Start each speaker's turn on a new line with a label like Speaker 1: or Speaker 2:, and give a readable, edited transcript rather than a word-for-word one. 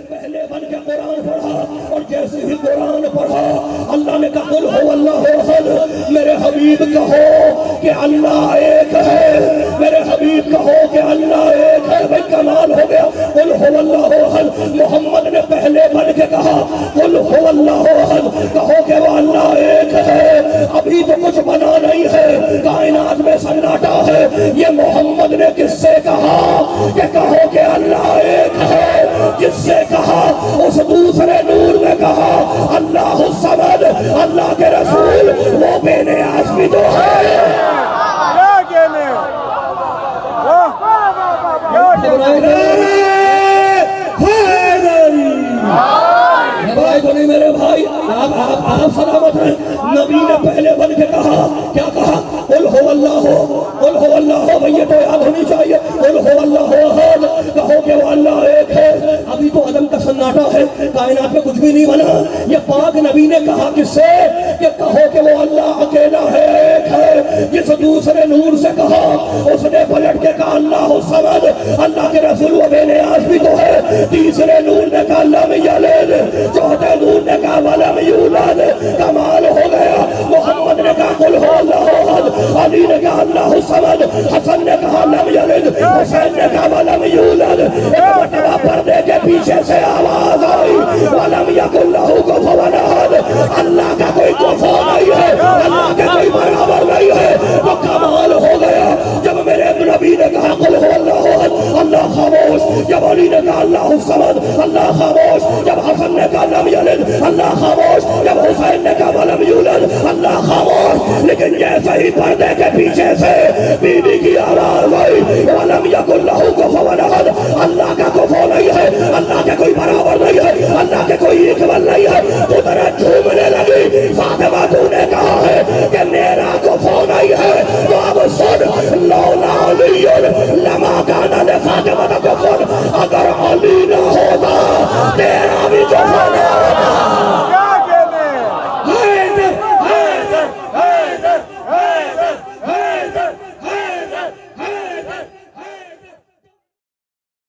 Speaker 1: پہلے بن کے قرآن پڑھا اور جیسے ہی قرآن پڑھا اللہ نے کہا قل هو اللہ احد. میرے حبیب کہو کہ اللہ ایک ہے. میرے حبیب کہو کہ اللہ ایک ہے. بھائی کمال ہو گیا. قل هو اللہ احد. محمد نے پہلے بن کے کہا قل هو اللہ احد. کہو کہ وہ اللہ ایک ہے. ابھی تو کچھ بنا نہیں ہے, کائنات میں سناٹا ہے. یہ محمد نے کس سے کہا کہ کہو کہ اللہ ایک ہے. جس سے کہا اس دوسرے نور نے کہا اللہ الصمد. اللہ کے رسول وہ بے نیاز بھی تو ہے. میرے بھائی آپ سلامت ہیں. نبی نے پہلے بن کے کہا کیا کہا قل هو اللہ قل هو اللہ. یہ تو یاد ہونی چاہیے. قل هو اللہ احد. کہو کہ وہ اللہ ایک ہے. ابھی تو عدم کا سناٹا ہے, کائنات میں کچھ بھی نہیں بنا. یہ پاک نبی نے کہا کس سے کہ کہو کہ وہ اللہ اکیلا ہے, ایک ہے. جس دوسرے نور سے کہا اس نے پلٹ کے کہا اللہ الصمد. اللہ کے رسول وہ بے نیاز بھی تو ہے. تیسرے نور نے کہا لم یلد. چوتھے نور نے کہا ولم یولد. کمال ہو گیا. محمد نے کہا قل هو اللہ احد. علی نے کہا اللہ الصمد. حسن نے کہا لم یلد. حسین نے کہا ولم یولد. ایک مرتبہ پردے کے پیچھے سے آواز آئی ولم یکن لہ کفوا احد. اللہ کا کوئی کفوا نہیں ہے, اللہ کے کوئی برابر نہیں ہے. وہ کمال ہو گیا جب میرے نبی نے کہا قل هو اللہ احد. اللہ خاموش. جب علی نے کہا اللہ الصمد. اللہ خاموش. جب حسن نے کہا لم یلد. اللہ خاموش. جب حسین نے کہا ولم یولد. اللہ خاموش. لیکن جیسے ہی پردے کے پیچھے سے بی بی کی آواز آئی ولم یکن لہ کفوا احد.